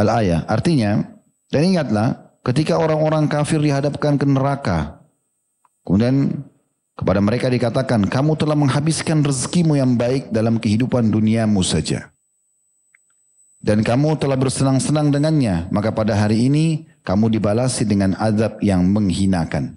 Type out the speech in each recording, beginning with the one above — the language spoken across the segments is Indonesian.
Al-ayah. Artinya, dan ingatlah ketika orang-orang kafir dihadapkan ke neraka, kemudian kepada mereka dikatakan, kamu telah menghabiskan rezekimu yang baik dalam kehidupan duniamu saja. Dan kamu telah bersenang-senang dengannya, maka pada hari ini kamu dibalasi dengan azab yang menghinakan.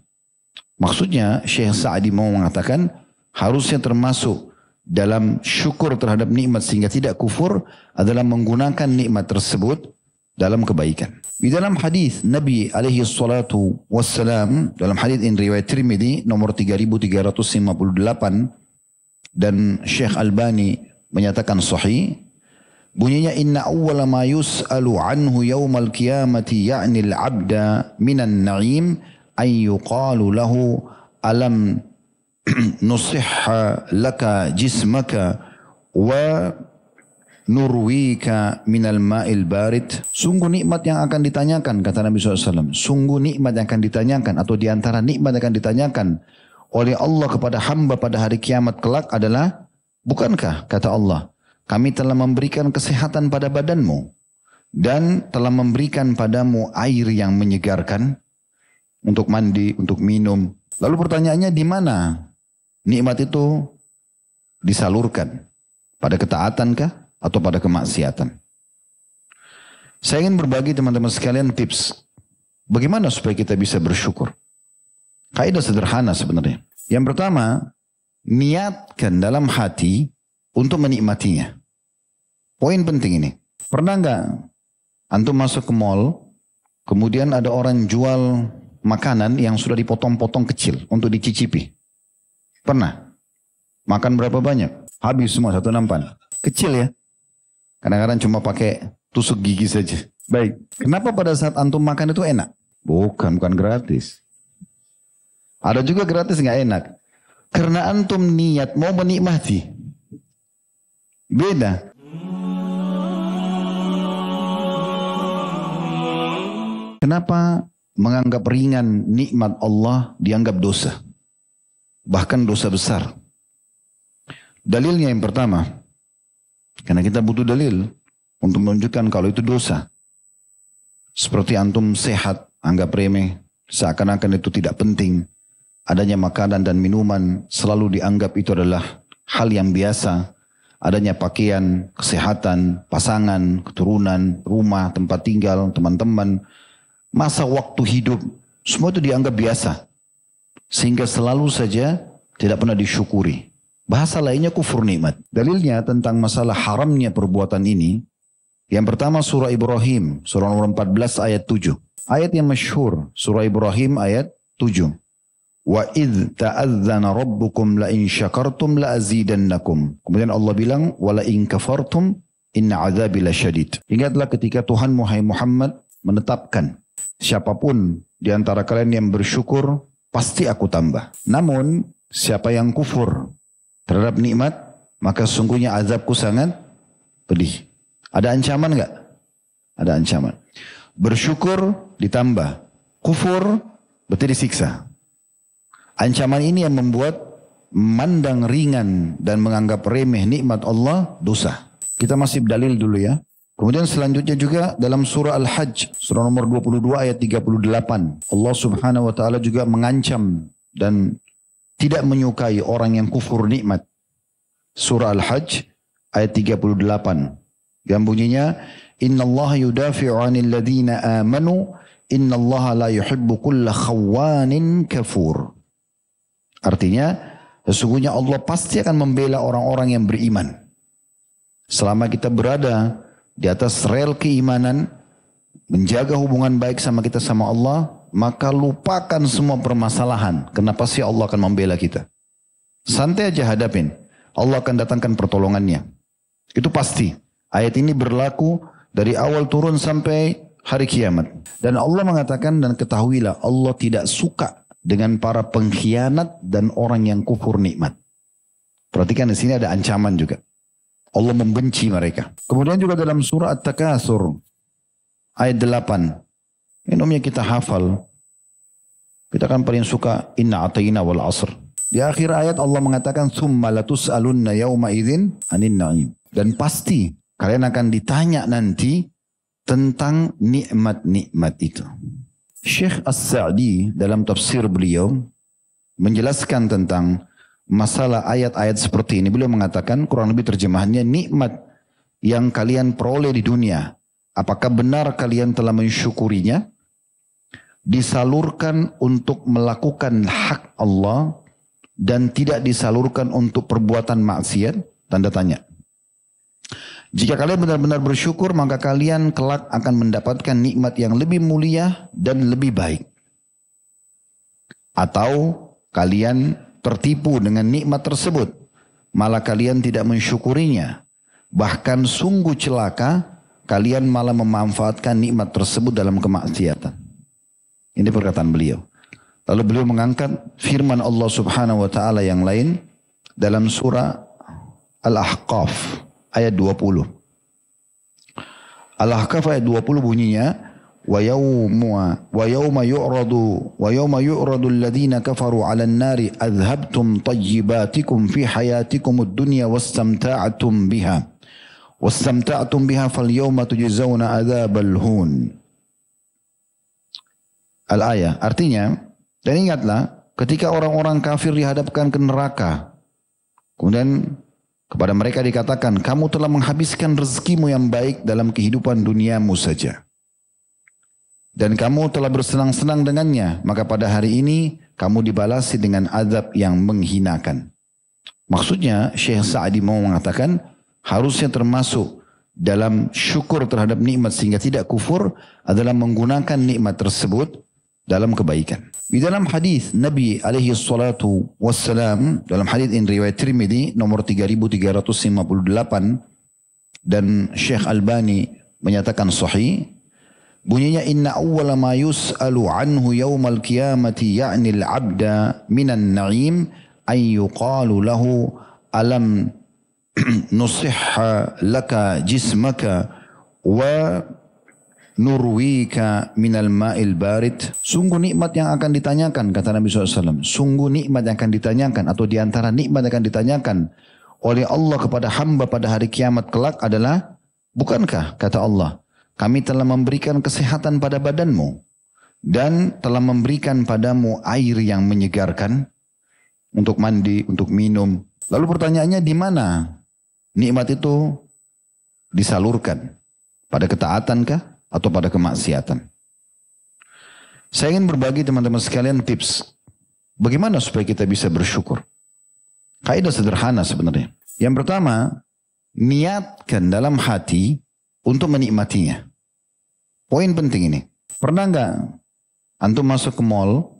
Maksudnya Syekh Sa'di mau mengatakan harusnya termasuk dalam syukur terhadap nikmat sehingga tidak kufur adalah menggunakan nikmat tersebut dalam kebaikan. Di dalam hadis Nabi alaihi salatu wassalam, dalam hadis ini riwayat Tirmidzi nomor 3358 dan Syekh Albani menyatakan sahih, bunyinya inna awwala ma yus'alu anhu yaumal qiyamati ya'ni al-'abda minan na'im an yuqalu lahu alam nusihha laka jismaka wa nurwika minal ma'il barid. Sungguh nikmat yang akan ditanyakan, kata Nabi SAW. Sungguh nikmat yang akan ditanyakan, atau diantara nikmat yang akan ditanyakan oleh Allah kepada hamba pada hari kiamat kelak adalah, bukankah, kata Allah, kami telah memberikan kesehatan pada badanmu dan telah memberikan padamu air yang menyegarkan untuk mandi, untuk minum. Lalu pertanyaannya, di mana nikmat itu disalurkan? Pada ketaatankah atau pada kemaksiatan? Saya ingin berbagi teman-teman sekalian tips bagaimana supaya kita bisa bersyukur. Kaidah sederhana sebenarnya. Yang pertama, niatkan dalam hati untuk menikmatinya. Poin penting ini. Pernah nggak antum masuk ke mall, kemudian ada orang jual makanan yang sudah dipotong-potong kecil untuk dicicipi? Pernah? Makan berapa banyak? Habis semua satu nampan. Kecil ya. Kadang-kadang cuma pakai tusuk gigi saja. Baik. Kenapa pada saat antum makan itu enak? Bukan gratis. Ada juga gratis nggak enak. Karena antum niat mau menikmati. Beda. Kenapa menganggap ringan nikmat Allah dianggap dosa? Bahkan dosa besar. Dalilnya yang pertama, karena kita butuh dalil untuk menunjukkan kalau itu dosa. Seperti antum sehat, anggap remeh, seakan-akan itu tidak penting. Adanya makanan dan minuman selalu dianggap itu adalah hal yang biasa. Adanya pakaian, kesehatan, pasangan, keturunan, rumah, tempat tinggal, teman-teman, masa waktu hidup, semua itu dianggap biasa. Sehingga selalu saja tidak pernah disyukuri. Bahasa lainnya kufur nikmat. Dalilnya tentang masalah haramnya perbuatan ini, yang pertama surah Ibrahim, surah nomor 14 ayat 7. Ayat yang masyhur, surah Ibrahim ayat 7. Wa idh ta'adzana rabbukum la in syakartum la azidannakum. Kemudian Allah bilang, wa la in kafartum inna azabi lasyadid. Ingatlah ketika Tuhan Muhammad menetapkan, siapapun di antara kalian yang bersyukur, pasti aku tambah. Namun, siapa yang kufur terhadap nikmat, maka sungguhnya azabku sangat pedih. Ada ancaman enggak? Ada ancaman. Bersyukur ditambah. Kufur berarti disiksa. Ancaman ini yang membuat memandang ringan dan menganggap remeh nikmat Allah dosa. Kita masih dalil dulu ya. Kemudian selanjutnya juga dalam surah Al-Hajj, surah nomor 22 ayat 38. Allah subhanahu wa ta'ala juga mengancam dan tidak menyukai orang yang kufur nikmat. Surah Al-Hajj ayat 38. Yang bunyinya, innallaha yudafi'u 'anil ladzina amanu, innallaha la yuhibbu kulla khawanin kafur. Artinya, sesungguhnya Allah pasti akan membela orang-orang yang beriman. Selama kita berada di atas rel keimanan, menjaga hubungan baik sama kita sama Allah, maka lupakan semua permasalahan. Kenapa sih Allah akan membela kita? Santai aja hadapin. Allah akan datangkan pertolongannya. Itu pasti. Ayat ini berlaku dari awal turun sampai hari kiamat. Dan Allah mengatakan, dan ketahuilah Allah tidak suka dengan para pengkhianat dan orang yang kufur nikmat. Perhatikan di sini ada ancaman juga. Allah membenci mereka. Kemudian juga dalam surah At-Takatsur ayat 8. Ini umumnya kita hafal. Kita kan paling suka inna atayna wal asr. Di akhir ayat Allah mengatakan tsumma latus'alunna yauma idzin 'anin na'im. Dan pasti kalian akan ditanya nanti tentang nikmat-nikmat itu. Syekh As-Sa'di dalam tafsir beliau menjelaskan tentang masalah ayat-ayat seperti ini. Beliau mengatakan kurang lebih terjemahannya, nikmat yang kalian peroleh di dunia, apakah benar kalian telah mensyukurinya? Disalurkan untuk melakukan hak Allah dan tidak disalurkan untuk perbuatan maksiat? Tanda tanya. Jika kalian benar-benar bersyukur, maka kalian kelak akan mendapatkan nikmat yang lebih mulia dan lebih baik. Atau kalian tertipu dengan nikmat tersebut, malah kalian tidak mensyukurinya. Bahkan sungguh celaka, kalian malah memanfaatkan nikmat tersebut dalam kemaksiatan. Ini perkataan beliau. Lalu beliau mengangkat firman Allah Subhanahu wa taala yang lain dalam surah Al-Ahqaf ayat 20. Al-Ahqaf ayat 20 bunyinya, wa yawma yu'radu alladhina kafaru 'alan nari adhabtum tayyibatikum fi hayatikum ad-dunya wastamta'tum biha falyawma tujzauna adzabal hun. Al-ayah artinya, dan ingatlah ketika orang-orang kafir dihadapkan ke neraka, kemudian kepada mereka dikatakan, kamu telah menghabiskan rezekimu yang baik dalam kehidupan duniamu saja. Dan kamu telah bersenang-senang dengannya, maka pada hari ini kamu dibalasi dengan azab yang menghinakan. Maksudnya Syekh Sa'di mau mengatakan, harusnya termasuk dalam syukur terhadap nikmat sehingga tidak kufur adalah menggunakan nikmat tersebut dalam kebaikan. Di dalam hadis Nabi alaihi salatu wassalam, dalam hadis ini riwayat Tirmidzi nomor 3358 dan Syekh Albani menyatakan sahih, bunyinya inna awwala ma yus'alu anhu yaumal qiyamati ya'ni al-'abda minan na'im ay yuqalu lahu alam nusihha laka jismaka wa nurwika minal ma'il barid. Sungguh nikmat yang akan ditanyakan, kata Nabi SAW. Sungguh nikmat yang akan ditanyakan, atau diantara nikmat yang akan ditanyakan oleh Allah kepada hamba pada hari kiamat kelak adalah, bukankah, kata Allah, kami telah memberikan kesehatan pada badanmu dan telah memberikan padamu air yang menyegarkan untuk mandi, untuk minum. Lalu pertanyaannya, di mana nikmat itu disalurkan? Pada ketaatankah atau pada kemaksiatan? Saya ingin berbagi teman-teman sekalian tips bagaimana supaya kita bisa bersyukur. Kaidah sederhana sebenarnya. Yang pertama, niatkan dalam hati untuk menikmatinya. Poin penting ini. Pernah nggak antum masuk ke mall,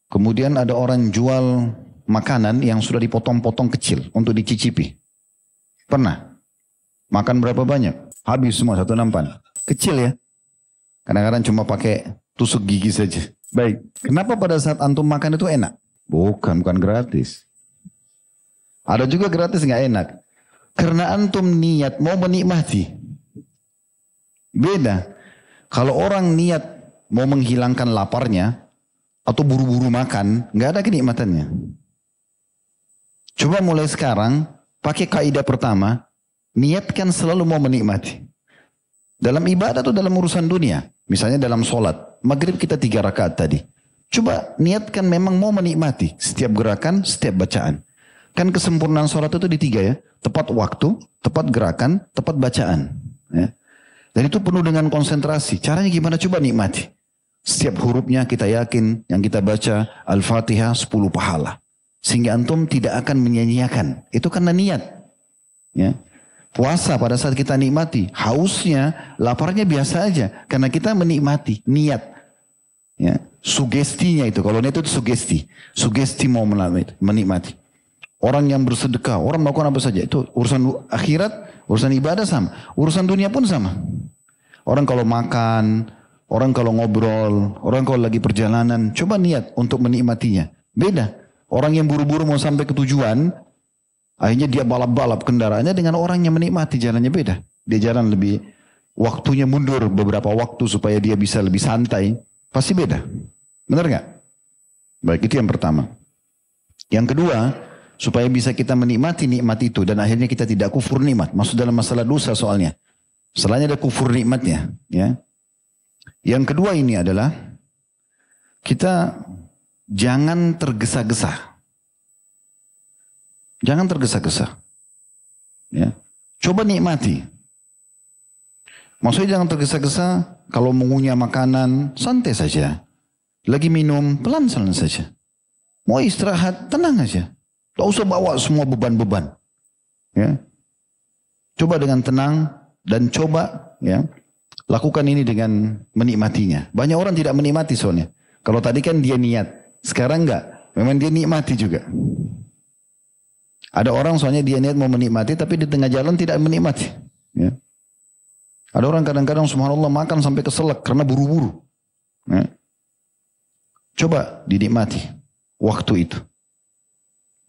kemudian ada orang jual makanan yang sudah dipotong-potong kecil untuk dicicipi? Pernah? Makan berapa banyak? Habis semua satu nampan. Kecil ya. Kadang-kadang cuma pakai tusuk gigi saja. Baik. Kenapa pada saat antum makan itu enak? Bukan gratis. Ada juga gratis nggak enak. Karena antum niat mau menikmati. Beda. Kalau orang niat mau menghilangkan laparnya atau buru-buru makan, nggak ada kenikmatannya. Coba mulai sekarang pakai kaidah pertama, niatkan selalu mau menikmati. Dalam ibadah atau dalam urusan dunia. Misalnya dalam sholat. Maghrib kita 3 rakaat tadi. Coba niatkan memang mau menikmati. Setiap gerakan, setiap bacaan. Kan kesempurnaan sholat itu di 3 ya. Tepat waktu, tepat gerakan, tepat bacaan. Ya. Dan itu penuh dengan konsentrasi. Caranya gimana? Coba nikmati. Setiap hurufnya kita yakin. Yang kita baca Al-Fatihah 10 pahala. Sehingga antum tidak akan menyia-nyiakan. Itu karena niat. Ya. Puasa pada saat kita nikmati, hausnya, laparnya biasa aja. Karena kita menikmati, niat. Ya, sugestinya itu, kalau niat itu sugesti. Sugesti mau menikmati. Orang yang bersedekah, orang melakukan apa saja. Itu urusan akhirat, urusan ibadah sama. Urusan dunia pun sama. Orang kalau makan, orang kalau ngobrol, orang kalau lagi perjalanan, coba niat untuk menikmatinya. Beda. Orang yang buru-buru mau sampai ke tujuan, akhirnya dia balap-balap kendaraannya dengan orang yang menikmati, jalannya beda. Dia jalan lebih, waktunya mundur beberapa waktu supaya dia bisa lebih santai. Pasti beda. Benar nggak? Baik, itu yang pertama. Yang kedua, supaya bisa kita menikmati nikmat itu dan akhirnya kita tidak kufur nikmat. Maksud dalam masalah dosa soalnya. Selain ada kufur nikmatnya, ya. Yang kedua ini adalah kita jangan tergesa-gesa. Jangan tergesa-gesa. Ya. Coba nikmati. Maksudnya jangan tergesa-gesa, kalau mengunyah makanan, santai saja. Lagi minum, pelan-pelan saja. Mau istirahat, tenang aja. Tak usah bawa semua beban-beban. Ya. Coba dengan tenang dan coba ya lakukan ini dengan menikmatinya. Banyak orang tidak menikmati soalnya. Kalau tadi kan dia niat, sekarang enggak. Memang dia nikmati juga. Ada orang soalnya dia niat mau menikmati, tapi di tengah jalan tidak menikmati. Ya. Ada orang kadang-kadang subhanallah makan sampai keselak karena buru-buru. Ya. Coba dinikmati waktu itu.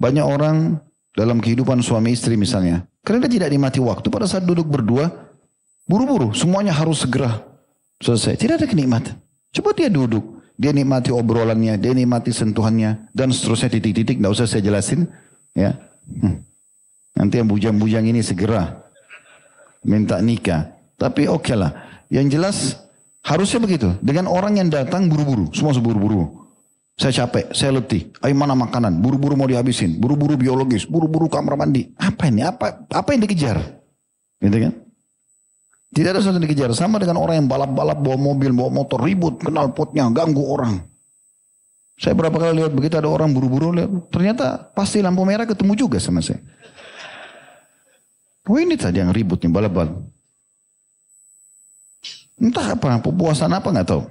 Banyak orang dalam kehidupan suami istri misalnya, karena dia tidak nikmati waktu pada saat duduk berdua, buru-buru, semuanya harus segera selesai. Tidak ada kenikmatan. Coba dia duduk, dia nikmati obrolannya, dia nikmati sentuhannya, dan seterusnya titik-titik, tidak usah saya jelasin. Ya. Nanti yang bujang-bujang ini segera minta nikah. Tapi oke lah. Yang jelas harusnya begitu. Dengan orang yang datang buru-buru, semua seburu-buru. Saya capek, saya letih. Ayo mana makanan? Buru-buru mau dihabisin. Buru-buru biologis, buru-buru kamar mandi. Apa ini? Apa yang dikejar? Gitu kan? Tidak ada sesuatu yang dikejar. Sama dengan orang yang balap-balap, bawa mobil, bawa motor, ribut, kenal potnya, ganggu orang. Saya berapa kali lihat begitu ada orang buru-buru, lihat, ternyata pasti lampu merah ketemu juga sama saya. Oh ini tadi yang ribut nih, balap-balap. Entah apa, puasan apa nggak tahu.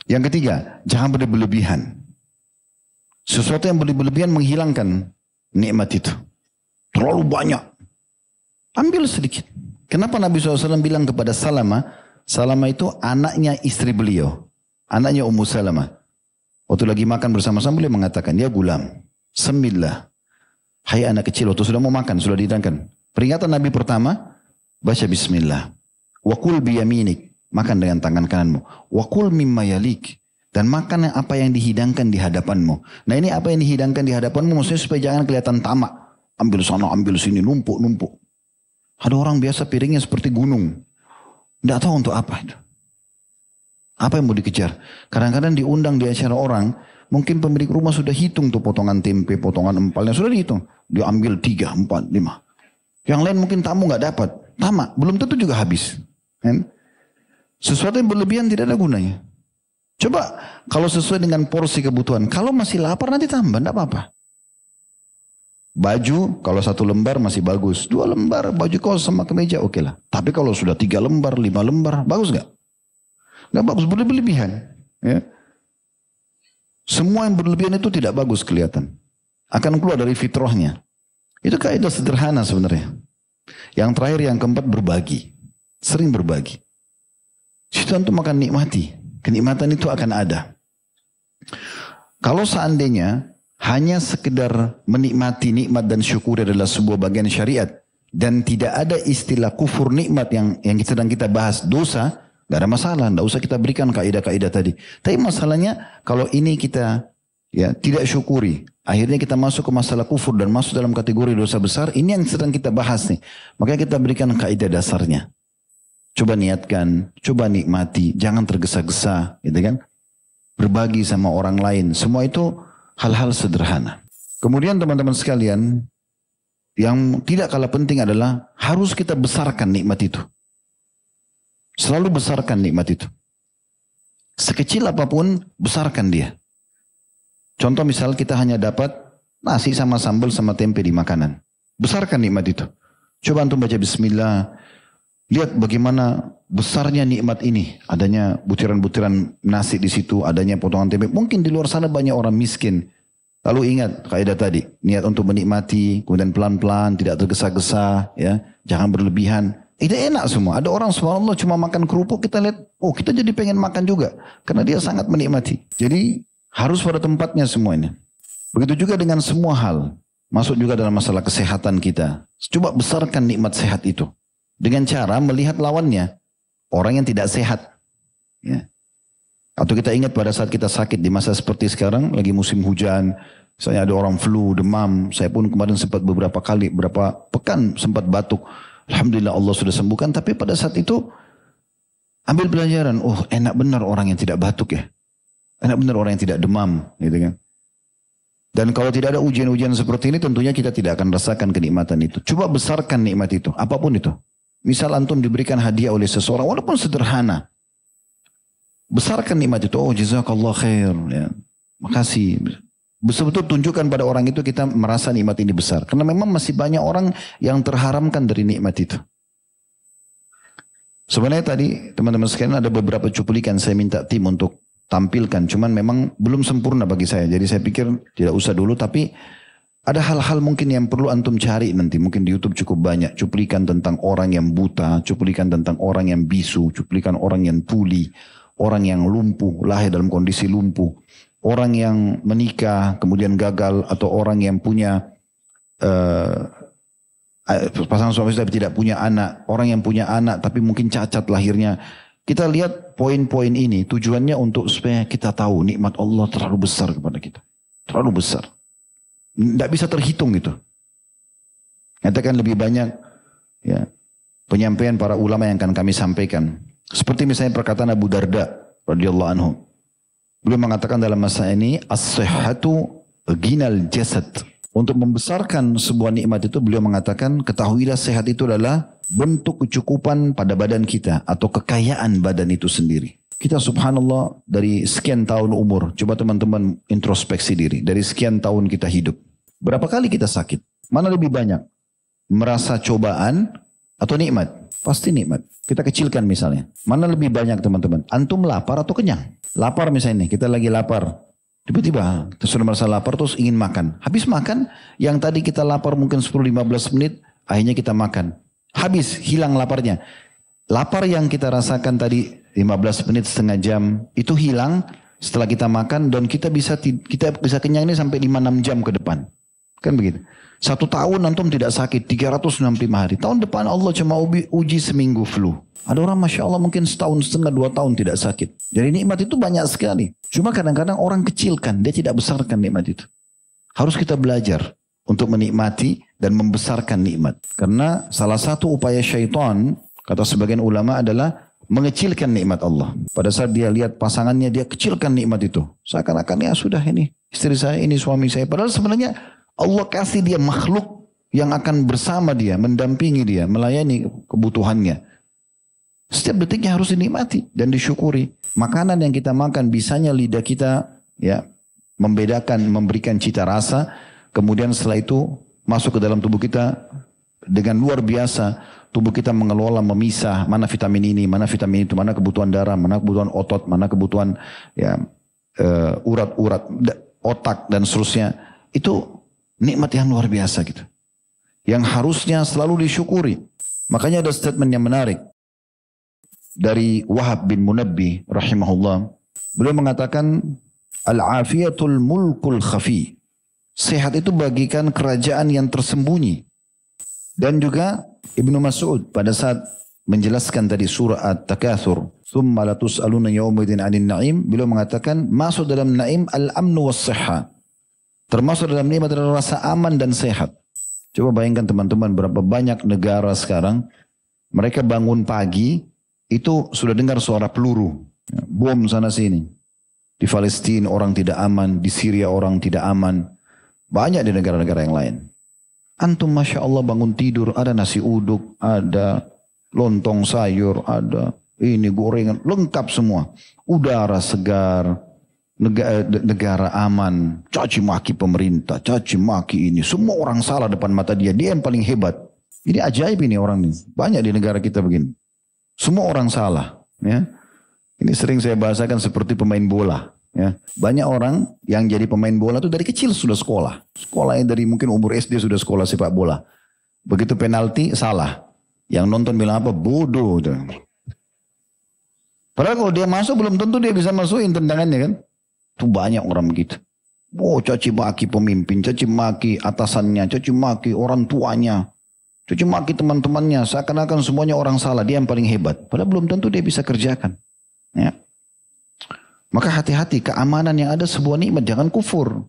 Yang ketiga, jangan berlebihan. Sesuatu yang berlebihan menghilangkan nikmat itu. Terlalu banyak. Ambil sedikit. Kenapa Nabi SAW bilang kepada Salama? Salama itu anaknya istri beliau. Anaknya Ummu Salamah. Waktu lagi makan bersama-sama beliau mengatakan, ya gulam, semillah. Hai anak kecil, waktu sudah mau makan, sudah dihidangkan. Peringatan Nabi pertama, baca bismillah. Wakul biyaminik. Makan dengan tangan kananmu. Wakul mimma yalik. Dan makan apa yang dihidangkan di hadapanmu. Nah ini apa yang dihidangkan di hadapanmu maksudnya supaya jangan kelihatan tamak. Ambil sana, ambil sini, numpuk. Ada orang biasa piringnya seperti gunung. Tidak tahu untuk apa itu. Apa yang mau dikejar? Kadang-kadang diundang di acara orang, mungkin pemilik rumah sudah hitung tuh potongan tempe, potongan empalnya. Sudah dihitung. Dia ambil 3, 4, 5. Yang lain mungkin tamu nggak dapat. Tamak, belum tentu juga habis. Kan? Sesuatu yang berlebihan tidak ada gunanya. Coba kalau sesuai dengan porsi kebutuhan. Kalau masih lapar nanti tambah, tidak apa-apa. Baju kalau 1 lembar masih bagus. 2 lembar baju kos sama kemeja oke lah. Tapi kalau sudah 3 lembar, 5 lembar bagus gak? Gak bagus, berlebihan. Ya. Semua yang berlebihan itu tidak bagus kelihatan. Akan keluar dari fitrahnya. Itu kaidah sederhana sebenarnya. Yang terakhir yang keempat berbagi. Sering berbagi. Situ antum akan nikmati. Kenikmatan itu akan ada. Kalau seandainya hanya sekedar menikmati nikmat dan syukur adalah sebuah bagian syariat. Dan tidak ada istilah kufur nikmat yang sedang kita bahas dosa. Gak ada masalah. Tidak usah kita berikan kaidah-kaidah tadi. Tapi masalahnya kalau ini kita ya tidak syukuri. Akhirnya kita masuk ke masalah kufur dan masuk dalam kategori dosa besar. Ini yang sedang kita bahas nih. Makanya kita berikan kaidah dasarnya. Coba niatkan, coba nikmati, jangan tergesa-gesa, gitu kan? Berbagi sama orang lain, semua itu hal-hal sederhana. Kemudian teman-teman sekalian, yang tidak kalah penting adalah harus kita besarkan nikmat itu. Selalu besarkan nikmat itu. Sekecil apapun, besarkan dia. Contoh misal kita hanya dapat nasi sama sambal sama tempe di makanan. Besarkan nikmat itu. Coba antum baca bismillah. Lihat bagaimana besarnya nikmat ini. Adanya butiran-butiran nasi di situ, adanya potongan tempe. Mungkin di luar sana banyak orang miskin. Lalu ingat kaidah tadi, niat untuk menikmati, kemudian pelan-pelan, tidak tergesa-gesa, ya, jangan berlebihan. Itu enak semua. Ada orang subhanallah cuma makan kerupuk, kita lihat, oh kita jadi pengen makan juga, karena dia sangat menikmati. Jadi harus pada tempatnya semuanya. Begitu juga dengan semua hal, masuk juga dalam masalah kesehatan kita. Coba besarkan nikmat sehat itu. Dengan cara melihat lawannya. Orang yang tidak sehat. Ya. Atau kita ingat pada saat kita sakit di masa seperti sekarang. Lagi musim hujan. Misalnya ada orang flu, demam. Saya pun kemarin sempat beberapa kali, beberapa pekan sempat batuk. Alhamdulillah Allah sudah sembuhkan. Tapi pada saat itu ambil pelajaran. Oh, enak benar orang yang tidak batuk ya. Enak benar orang yang tidak demam, gitu kan. Dan kalau tidak ada ujian-ujian seperti ini, tentunya kita tidak akan rasakan kenikmatan itu. Coba besarkan nikmat itu, apapun itu. Misal antum diberikan hadiah oleh seseorang, walaupun sederhana. Besarkan nikmat itu. Oh, jazakallah khair. Ya. Makasih. Betul-betul tunjukkan pada orang itu kita merasa nikmat ini besar. Karena memang masih banyak orang yang terharamkan dari nikmat itu. Sebenarnya tadi teman-teman sekalian ada beberapa cuplikan saya minta tim untuk tampilkan. Cuman memang belum sempurna bagi saya. Jadi saya pikir tidak usah dulu. Tapi ada hal-hal mungkin yang perlu antum cari nanti. Mungkin di YouTube cukup banyak. Cuplikan tentang orang yang buta. Cuplikan tentang orang yang bisu. Cuplikan orang yang tuli. Orang yang lumpuh. Lahir dalam kondisi lumpuh. Orang yang menikah kemudian gagal. Atau orang yang punya pasangan suami istri tapi tidak punya anak. Orang yang punya anak tapi mungkin cacat lahirnya. Kita lihat poin-poin ini tujuannya untuk supaya kita tahu nikmat Allah terlalu besar kepada kita. Terlalu besar. Tidak bisa terhitung itu. Katakan lebih banyak ya, penyampaian para ulama yang akan kami sampaikan. Seperti misalnya perkataan Abu Darda radhiyallahu anhu. Beliau mengatakan dalam masa ini as-sihhatu ghinal jasad. Untuk membesarkan sebuah nikmat itu beliau mengatakan ketahuilah sehat itu adalah bentuk kecukupan pada badan kita atau kekayaan badan itu sendiri. Kita subhanallah dari sekian tahun umur, coba teman-teman introspeksi diri. Dari sekian tahun kita hidup. Berapa kali kita sakit? Mana lebih banyak? Merasa cobaan atau nikmat? Pasti nikmat. Kita kecilkan misalnya. Mana lebih banyak teman-teman? Antum lapar atau kenyang? Lapar misalnya nih, kita lagi lapar. Tiba-tiba kita sudah merasa lapar terus ingin makan. Habis makan, yang tadi kita lapar mungkin 10-15 menit, akhirnya kita makan. Habis, hilang laparnya. Lapar yang kita rasakan tadi 15 menit, setengah jam, itu hilang setelah kita makan dan kita bisa kenyang ini sampai 5-6 jam ke depan. Kan begitu. 1 tahun antum tidak sakit, 365 hari. Tahun depan Allah cuma uji seminggu flu. Ada orang Masya Allah mungkin 1,5 tahun, 2 tahun tidak sakit. Jadi nikmat itu banyak sekali. Cuma kadang-kadang orang kecilkan, dia tidak besarkan nikmat itu. Harus kita belajar untuk menikmati dan membesarkan nikmat. Karena salah satu upaya syaitan, kata sebagian ulama adalah mengecilkan nikmat Allah. Pada saat dia lihat pasangannya, dia kecilkan nikmat itu. Seakan-akan ya sudah ini istri saya, ini suami saya. Padahal sebenarnya Allah kasih dia makhluk yang akan bersama dia, mendampingi dia, melayani kebutuhannya. Setiap detiknya harus dinikmati dan disyukuri. Makanan yang kita makan bisanya lidah kita ya membedakan, memberikan cita rasa. Kemudian setelah itu masuk ke dalam tubuh kita dengan luar biasa. Tubuh kita mengelola, memisah mana vitamin ini, mana vitamin itu, mana kebutuhan darah, mana kebutuhan otot, mana kebutuhan ya urat-urat, otak dan seterusnya. Itu nikmat yang luar biasa gitu. Yang harusnya selalu disyukuri. Makanya ada statement yang menarik dari Wahab bin Munabbih rahimahullah. Beliau mengatakan al-afiyatul mulkul khafi. Sehat itu bagikan kerajaan yang tersembunyi. Dan juga Ibnu Mas'ud pada saat menjelaskan tadi surah At-Takatsur, "Tsumma latus'aluna yawmaidin 'anil na'im", beliau mengatakan masuk dalam naim al-amnu was-sihha. Termasuk dalam nikmat adalah rasa aman dan sehat. Coba bayangkan teman-teman berapa banyak negara sekarang mereka bangun pagi itu sudah dengar suara peluru, bom sana sini. Di Palestina orang tidak aman, di Syria orang tidak aman. Banyak di negara-negara yang lain. Antum Masya Allah bangun tidur, ada nasi uduk, ada lontong sayur, ada ini gorengan, lengkap semua. Udara segar, negara aman, caci maki pemerintah, caci maki ini. Semua orang salah depan mata dia, dia yang paling hebat. Ini ajaib ini orang ini. Banyak di negara kita begini. Semua orang salah, ya. Ini sering saya bahasakan seperti pemain bola, ya. Banyak orang yang jadi pemain bola itu dari kecil sudah sekolah. Sekolahnya dari mungkin umur SD sudah sekolah sepak bola. Begitu penalti salah. Yang nonton bilang apa? Bodoh. Padahal kalau dia masuk belum tentu dia bisa masukin tendangannya kan. Itu banyak orang begitu. Oh, caci maki pemimpin, caci maki atasannya, caci maki orang tuanya. Cuci maki teman-temannya, seakan-akan semuanya orang salah, dia yang paling hebat. Padahal belum tentu dia bisa kerjakan. Ya. Maka hati-hati, keamanan yang ada sebuah nikmat, jangan kufur.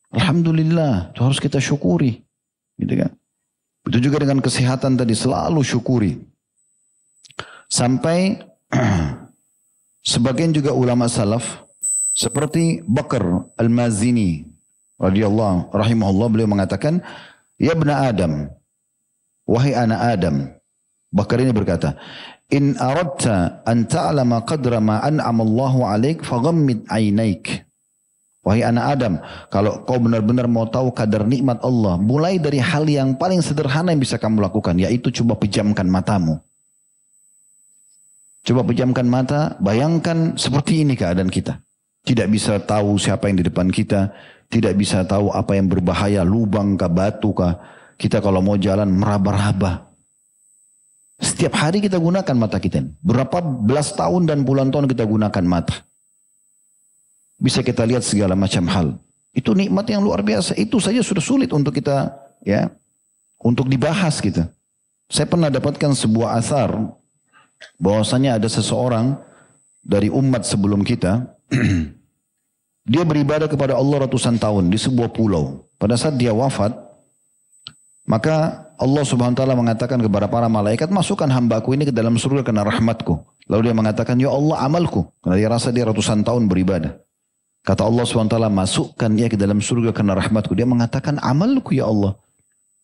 Alhamdulillah, itu harus kita syukuri. Gitu kan. Begitu juga dengan kesehatan tadi, selalu syukuri. Sampai sebagian juga ulama salaf seperti Bakar Al-Mazini radhiyallahu rahimahullah, beliau mengatakan, ya ibna Adam, wahai anak Adam. Bakar ini berkata, in aradta an ta'lama qadra ma an'ama Allahu 'alaik faghammid 'ainaik. Wahai anak Adam, kalau kau benar-benar mau tahu kadar nikmat Allah, mulai dari hal yang paling sederhana yang bisa kamu lakukan, yaitu coba pejamkan matamu. Coba pejamkan mata, bayangkan seperti ini keadaan kita. Tidak bisa tahu siapa yang di depan kita, tidak bisa tahu apa yang berbahaya, lubang kah, batu kah. Kita kalau mau jalan meraba-raba. Setiap hari kita gunakan mata kita. Berapa belas tahun dan puluhan tahun kita gunakan mata. Bisa kita lihat segala macam hal. Itu nikmat yang luar biasa. Itu saja sudah sulit untuk kita, ya, untuk dibahas kita. Saya pernah dapatkan sebuah asar bahwasanya ada seseorang dari umat sebelum kita, dia beribadah kepada Allah ratusan tahun di sebuah pulau. Pada saat dia wafat, maka Allah Subhanahu wa taala mengatakan kepada para malaikat, masukkan hambaku ini ke dalam surga karena rahmatku. Lalu dia mengatakan, ya Allah, amalku. Karena dia rasa dia ratusan tahun beribadah. Kata Allah SWT, masukkan dia ke dalam surga karena rahmatku. Dia mengatakan, amalku ya Allah.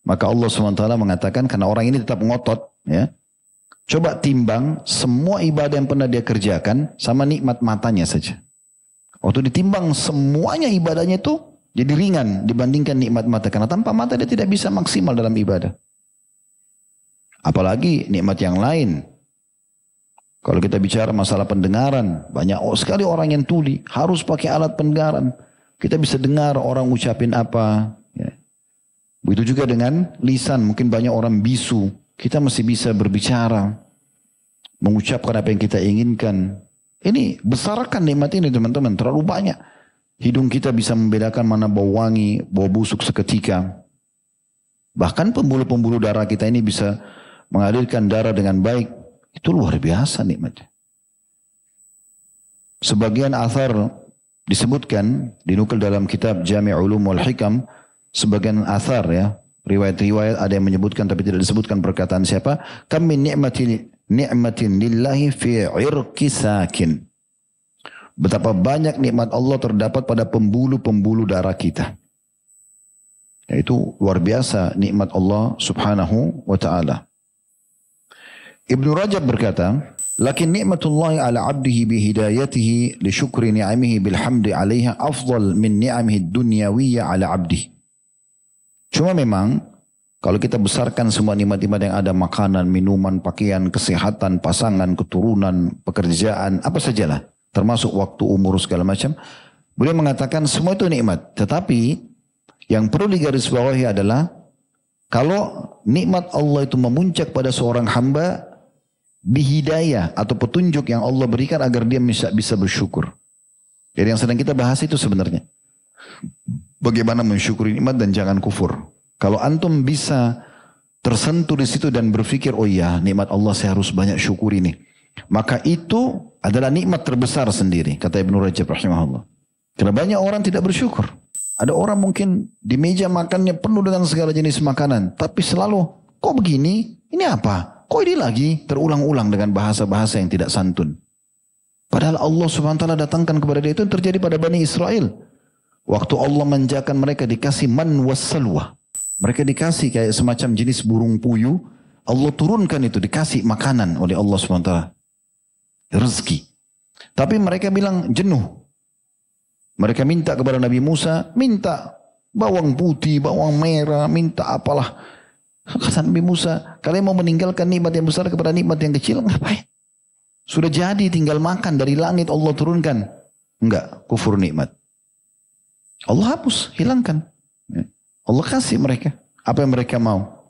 Maka Allah SWT mengatakan, karena orang ini tetap ngotot, ya, coba timbang semua ibadah yang pernah dia kerjakan sama nikmat matanya saja. Waktu ditimbang semuanya ibadahnya itu jadi ringan dibandingkan nikmat mata. Karena tanpa mata dia tidak bisa maksimal dalam ibadah. Apalagi nikmat yang lain. Kalau kita bicara masalah pendengaran, banyak sekali orang yang tuli, harus pakai alat pendengaran. Kita bisa dengar orang ucapin apa. Ya. Begitu juga dengan lisan, mungkin banyak orang bisu. Kita masih bisa berbicara, mengucapkan apa yang kita inginkan. Ini besarkan nikmat ini teman-teman, terlalu banyak. Hidung kita bisa membedakan mana bau wangi, bau busuk seketika. Bahkan pembuluh-pembuluh darah kita ini bisa mengalirkan darah dengan baik. Itu luar biasa nikmatnya. Sebagian athar disebutkan, dinukil dalam kitab Jami' Ulum wal Hikam, sebagian athar ya, riwayat-riwayat ada yang menyebutkan tapi tidak disebutkan perkataan siapa, kam min ni'matin lillahi fi 'irqi sakin. Betapa banyak nikmat Allah terdapat pada pembuluh-pembuluh darah kita. Yaitu luar biasa nikmat Allah Subhanahu wa taala. Ibnu Rajab berkata, lakin ni'matullahi ala 'abdihi bihidayatihi li syukri ni'amihi bilhamdi 'alaiha afdal min ni'amihi dunyawiyya ala 'abdihi. Cuma memang kalau kita besarkan semua nikmat-nikmat yang ada, makanan, minuman, pakaian, kesehatan, pasangan, keturunan, pekerjaan, apa sajalah, termasuk waktu, umur, segala macam, beliau mengatakan semua itu nikmat. Tetapi yang perlu digarisbawahi adalah kalau nikmat Allah itu memuncak pada seorang hamba bihidayah atau petunjuk yang Allah berikan agar dia bisa bersyukur. Jadi yang sedang kita bahas itu sebenarnya bagaimana mensyukuri nikmat dan jangan kufur. Kalau antum bisa tersentuh di situ dan berpikir, oh iya nikmat Allah saya harus banyak syukuri nih, maka itu adalah nikmat terbesar sendiri, kata Ibnu Rajab rahimahullah. Karena banyak orang tidak bersyukur. Ada orang mungkin di meja makannya penuh dengan segala jenis makanan, tapi selalu, kok begini? Ini apa? Kok ini lagi? Terulang-ulang dengan bahasa-bahasa yang tidak santun. Padahal Allah Subhanahu wa taala datangkan kepada dia, itu yang terjadi pada Bani Israel. Waktu Allah manjakan mereka dikasih man wassalwa. Mereka dikasih kayak semacam jenis burung puyuh. Allah turunkan itu, dikasih makanan oleh Allah Subhanahu wa taala. Rezeki. Tapi mereka bilang jenuh. Mereka minta kepada Nabi Musa, minta bawang putih, bawang merah, minta apalah. Kata Nabi Musa, kalian mau meninggalkan nikmat yang besar kepada nikmat yang kecil? Ngapain? Sudah jadi tinggal makan dari langit Allah turunkan. Enggak, kufur nikmat. Allah hapus, hilangkan. Allah kasih mereka apa yang mereka mau.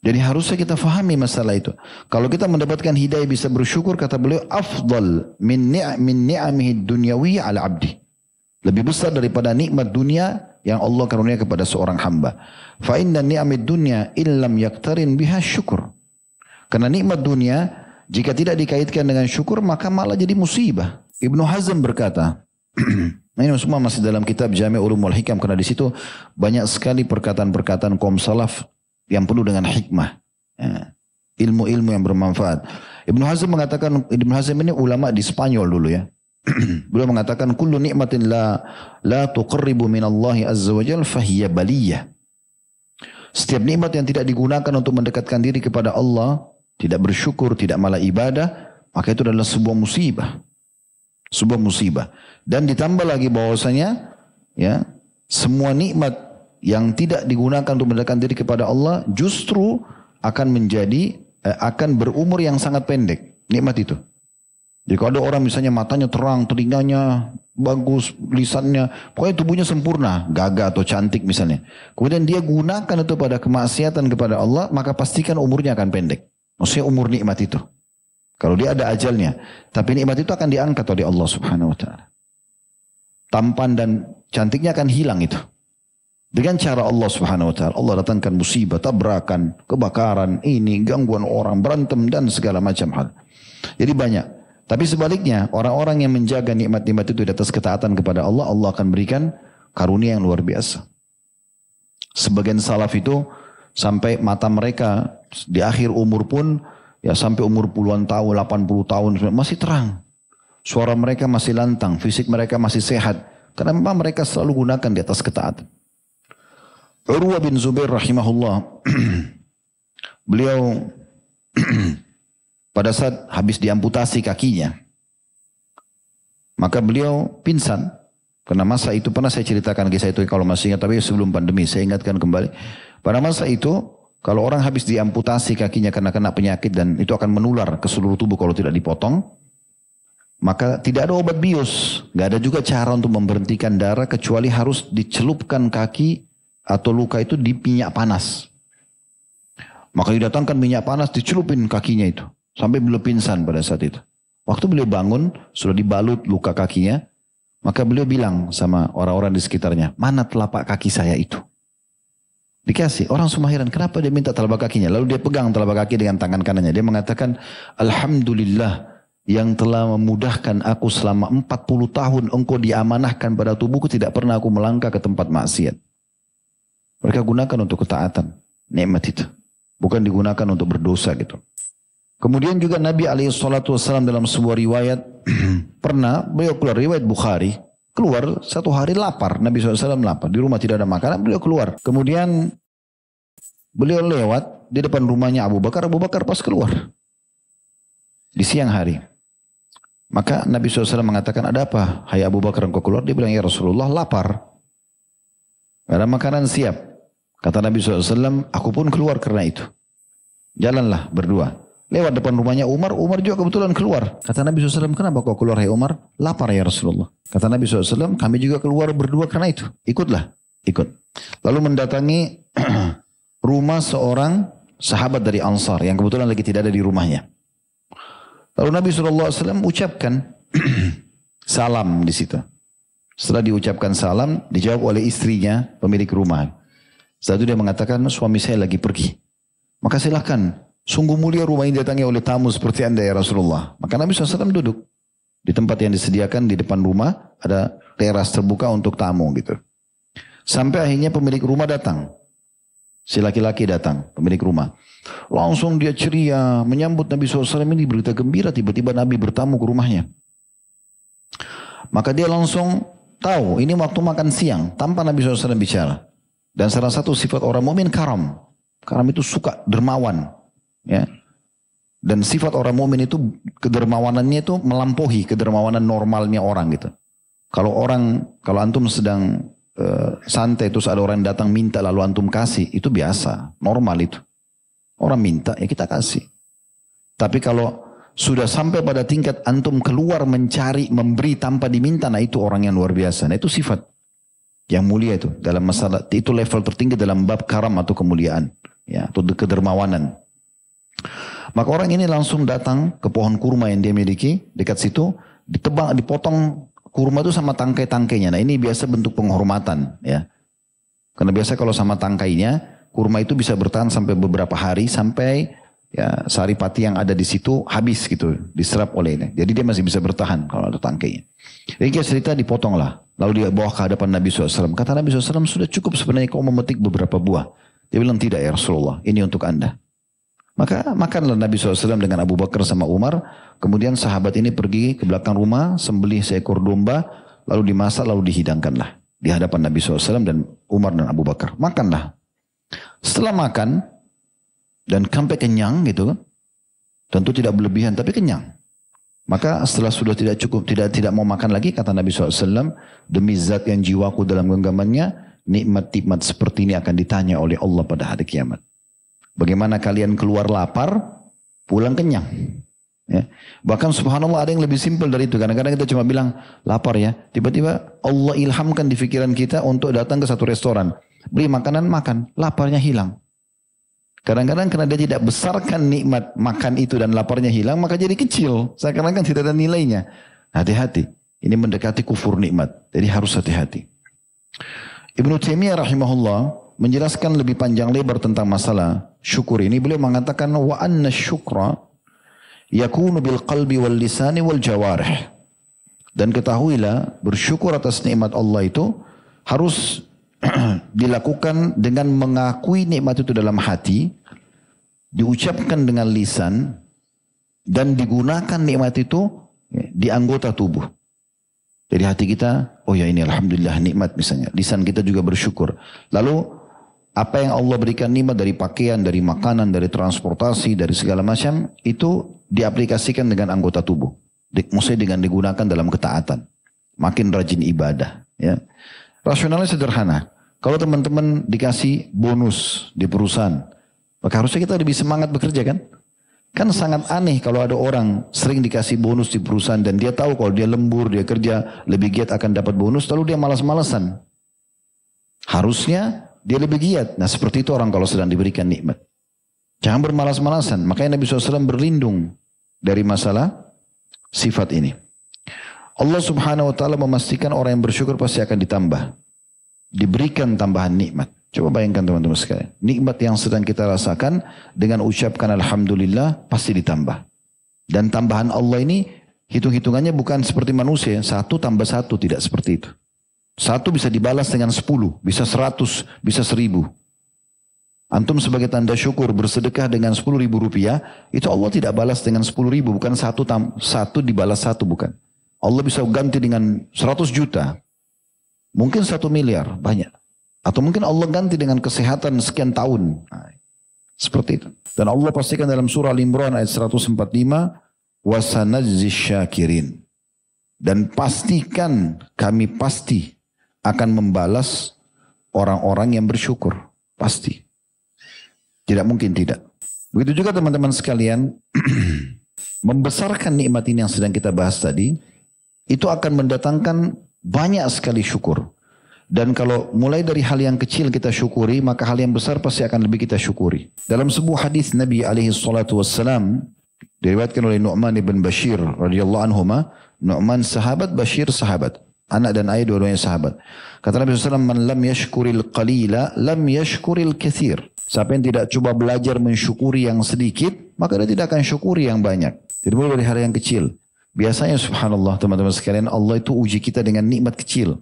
Jadi harusnya kita fahami masalah itu. Kalau kita mendapatkan hidayah bisa bersyukur, kata beliau, afdal min ni'amihi dunyawiyya ala abdi. Lebih besar daripada nikmat dunia yang Allah karunia kepada seorang hamba. Fa inna ni'amid dunya illam yaktarin biha syukur. Karena nikmat dunia jika tidak dikaitkan dengan syukur maka malah jadi musibah. Ibnu Hazm berkata, ini semua masih dalam kitab Jami' Ulum wal Hikam, karena di situ banyak sekali perkataan-perkataan kaum salaf yang penuh dengan hikmah. Ya. Ilmu-ilmu yang bermanfaat. Ibnu Hazm mengatakan, Ibnu Hazm ini ulama di Spanyol dulu ya. Beliau mengatakan kullu nikmatin la tuqarribu minallahi azza wa jalla fahiya baliyah. Setiap nikmat yang tidak digunakan untuk mendekatkan diri kepada Allah, tidak bersyukur, tidak malah ibadah, maka itu adalah sebuah musibah. Sebuah musibah. Dan ditambah lagi bahwasanya ya, semua nikmat yang tidak digunakan untuk mendekatkan diri kepada Allah justru akan berumur yang sangat pendek. Nikmat itu. Jadi kalau ada orang misalnya matanya terang, telinganya bagus, lisannya, pokoknya tubuhnya sempurna, gagah atau cantik misalnya. Kemudian dia gunakan itu pada kemaksiatan kepada Allah, maka pastikan umurnya akan pendek. Maksudnya umur nikmat itu. Kalau dia ada ajalnya. Tapi nikmat itu akan diangkat oleh Allah subhanahu wa ta'ala. Tampan dan cantiknya akan hilang itu. Dengan cara Allah subhanahu wa ta'ala. Allah datangkan musibah, tabrakan, kebakaran, ini, gangguan orang, berantem dan segala macam hal. Jadi banyak. Tapi sebaliknya, orang-orang yang menjaga nikmat-nikmat itu di atas ketaatan kepada Allah, Allah akan berikan karunia yang luar biasa. Sebagian salaf itu sampai mata mereka di akhir umur pun, ya sampai umur puluhan tahun, 80 tahun, masih terang. Suara mereka masih lantang, fisik mereka masih sehat. Karena memang mereka selalu gunakan di atas ketaatan. Urwah bin Zubair rahimahullah, beliau pada saat habis diamputasi kakinya, maka beliau pingsan. Karena masa itu pernah saya ceritakan kisah itu kalau masih ingat, tapi sebelum pandemi saya ingatkan kembali. Pada masa itu kalau orang habis diamputasi kakinya karena kena penyakit dan itu akan menular ke seluruh tubuh kalau tidak dipotong, maka tidak ada obat bius, nggak ada juga cara untuk memberhentikan darah kecuali harus dicelupkan kaki atau luka itu di minyak panas. Maka didatangkan minyak panas, dicelupin kakinya itu. Sampai beliau pingsan pada saat itu. Waktu beliau bangun, sudah dibalut luka kakinya. Maka beliau bilang sama orang-orang di sekitarnya, mana telapak kaki saya itu? Dikasih. Orang semua heran, kenapa dia minta telapak kakinya? Lalu dia pegang telapak kaki dengan tangan kanannya. Dia mengatakan, Alhamdulillah yang telah memudahkan aku selama 40 tahun. Engkau diamanahkan pada tubuhku, tidak pernah aku melangkah ke tempat maksiat. Mereka gunakan untuk ketaatan. Nikmat itu. Bukan digunakan untuk berdosa gitu. Kemudian juga Nabi SAW dalam sebuah riwayat pernah beliau keluar, riwayat Bukhari, keluar satu hari lapar, Nabi SAW lapar, di rumah tidak ada makanan, beliau keluar. Kemudian beliau lewat di depan rumahnya Abu Bakar pas keluar di siang hari. Maka Nabi SAW mengatakan, ada apa? Hai Abu Bakar engkau keluar? Dia bilang, ya Rasulullah lapar, gak ada makanan siap. Kata Nabi SAW, aku pun keluar karena itu. Jalanlah berdua. Lewat depan rumahnya Umar juga kebetulan keluar. Kata Nabi SAW, kenapa kau keluar hai Umar? Lapar ya Rasulullah. Kata Nabi SAW, kami juga keluar berdua karena itu. Ikutlah, ikut. Lalu mendatangi rumah seorang sahabat dari Ansar yang kebetulan lagi tidak ada di rumahnya. Lalu Nabi SAW ucapkan salam di situ. Setelah diucapkan salam, dijawab oleh istrinya, pemilik rumah. Setelah itu dia mengatakan, suami saya lagi pergi. Maka silakan. Sungguh mulia rumah ini datangi oleh tamu seperti anda ya Rasulullah. Maka Nabi SAW duduk di tempat yang disediakan di depan rumah. Ada teras terbuka untuk tamu gitu. Sampai akhirnya pemilik rumah datang. Si laki-laki datang, pemilik rumah. Langsung dia ceria menyambut Nabi SAW ini berita gembira. Tiba-tiba Nabi bertamu ke rumahnya. Maka dia langsung tahu ini waktu makan siang tanpa Nabi SAW bicara. Dan salah satu sifat orang mukmin karam. Karam itu suka dermawan. Ya. Dan sifat orang mukmin itu kedermawanannya itu melampaui kedermawanan normalnya orang gitu. Kalau antum sedang santai terus ada orang datang minta lalu antum kasih, itu biasa, normal itu. Orang minta ya kita kasih. Tapi kalau sudah sampai pada tingkat antum keluar mencari, memberi tanpa diminta, nah itu orang yang luar biasa. Nah itu sifat yang mulia itu dalam masalah, itu level tertinggi dalam bab karam atau kemuliaan, ya, atau kedermawanan. Maka orang ini langsung datang ke pohon kurma yang dia miliki dekat situ, ditebang, dipotong kurma itu sama tangkai-tangkainya. Nah ini biasa bentuk penghormatan, ya. Karena biasa kalau sama tangkainya, kurma itu bisa bertahan sampai beberapa hari sampai ya saripati yang ada di situ habis gitu, diserap oleh ini. Jadi dia masih bisa bertahan kalau ada tangkainya. Jadi dia cerita dipotong lah, lalu dia bawa ke hadapan Nabi SAW. Kata Nabi SAW, sudah cukup sebenarnya kau memetik beberapa buah. Dia bilang, tidak ya Rasulullah, ini untuk Anda. Maka makanlah Nabi SAW dengan Abu Bakar sama Umar. Kemudian sahabat ini pergi ke belakang rumah, sembelih seekor domba, lalu dimasak, lalu dihidangkanlah di hadapan Nabi SAW dan Umar dan Abu Bakar. Makanlah. Setelah makan dan sampai kenyang gitu kan, tentu tidak berlebihan tapi kenyang. Maka setelah sudah tidak cukup, tidak mau makan lagi, kata Nabi SAW, demi zat yang jiwaku dalam genggamannya, nikmat-nikmat seperti ini akan ditanya oleh Allah pada hari kiamat. Bagaimana kalian keluar lapar, pulang kenyang. Ya. Bahkan subhanallah ada yang lebih simpel dari itu. Kadang-kadang kita cuma bilang lapar ya. Tiba-tiba Allah ilhamkan di pikiran kita untuk datang ke satu restoran. Beli makanan, makan. Laparnya hilang. Kadang-kadang karena dia tidak besarkan nikmat makan itu dan laparnya hilang, maka jadi kecil. Seakan-akan tidak ada nilainya. Hati-hati. Ini mendekati kufur nikmat. Jadi harus hati-hati. Ibnu Taimiyah rahimahullah menjelaskan lebih panjang lebar tentang masalah syukur ini. Beliau mengatakan, wa anna syukra yakunu bil qalbi wal lisani wal jawarih. Dan ketahuilah, bersyukur atas nikmat Allah itu harus dilakukan dengan mengakui nikmat itu dalam hati, diucapkan dengan lisan, dan digunakan nikmat itu di anggota tubuh. Jadi hati kita, oh ya ini alhamdulillah nikmat misalnya. Lisan kita juga bersyukur. Lalu apa yang Allah berikan nikmat dari pakaian, dari makanan, dari transportasi, dari segala macam, itu diaplikasikan dengan anggota tubuh. Maksudnya dengan digunakan dalam ketaatan. Makin rajin ibadah. Ya. Rasionalnya sederhana. Kalau teman-teman dikasih bonus di perusahaan, maka harusnya kita lebih semangat bekerja kan? Kan sangat aneh kalau ada orang sering dikasih bonus di perusahaan dan dia tahu kalau dia lembur, dia kerja lebih giat akan dapat bonus, lalu dia malas-malasan. Harusnya dia lebih giat. Nah seperti itu orang kalau sedang diberikan nikmat. Jangan bermalas-malasan. Makanya Nabi SAW berlindung dari masalah sifat ini. Allah Subhanahu wa Ta'ala memastikan orang yang bersyukur pasti akan ditambah. Diberikan tambahan nikmat. Coba bayangkan teman-teman sekalian. Nikmat yang sedang kita rasakan dengan ucapkan Alhamdulillah pasti ditambah. Dan tambahan Allah ini hitung-hitungannya bukan seperti manusia. 1 tambah 1 tidak seperti itu. 1 bisa dibalas dengan 10, bisa 100, bisa 1000. Antum sebagai tanda syukur bersedekah dengan 10.000 rupiah, itu Allah tidak balas dengan 10.000, bukan 1 dibalas 1, bukan. Allah bisa ganti dengan 100 juta. Mungkin 1 miliar, banyak. Atau mungkin Allah ganti dengan kesehatan sekian tahun. Nah, seperti itu. Dan Allah pastikan dalam surah Al-Imran ayat 145, وَسَنَجْزِي الشَّاكِرِينَ. Dan pastikan, kami pasti akan membalas orang-orang yang bersyukur. Pasti. Tidak mungkin tidak. Begitu juga teman-teman sekalian, membesarkan nikmat ini yang sedang kita bahas tadi, itu akan mendatangkan banyak sekali syukur. Dan kalau mulai dari hal yang kecil kita syukuri, maka hal yang besar pasti akan lebih kita syukuri. Dalam sebuah hadis Nabi SAW, diriwayatkan oleh Nu'man ibn Bashir radhiyallahu anhuma, Nu'man sahabat, Bashir sahabat. Anak dan ayah dua-duanya sahabat. Kata Nabi SAW, man lam yashkuril qalila, lam yashkuril kathir. Siapa yang tidak coba belajar mensyukuri yang sedikit, maka dia tidak akan syukuri yang banyak. Jadi mulai dari hal yang kecil. Biasanya subhanallah teman-teman sekalian, Allah itu uji kita dengan nikmat kecil.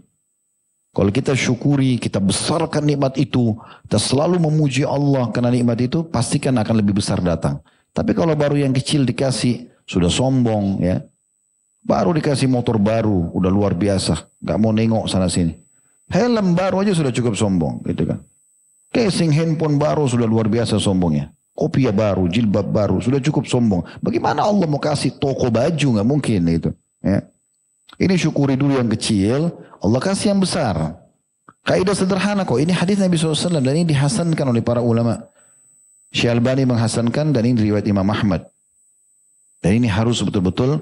Kalau kita syukuri, kita besarkan nikmat itu, kita selalu memuji Allah karena nikmat itu, pastikan akan lebih besar datang. Tapi kalau baru yang kecil dikasih, sudah sombong ya. Baru dikasih motor baru, udah luar biasa. Gak mau nengok sana sini. Helm baru aja sudah cukup sombong. Gitu kan. Casing handphone baru sudah luar biasa sombongnya. Kopiah baru, jilbab baru, sudah cukup sombong. Bagaimana Allah mau kasih toko baju? Gak mungkin itu. Ya. Ini syukuri dulu yang kecil, Allah kasih yang besar. Kaidah sederhana kok. Ini hadis Nabi SAW dan ini dihasankan oleh para ulama. Syekh Albani menghasankan dan ini riwayat Imam Ahmad. Dan ini harus betul-betul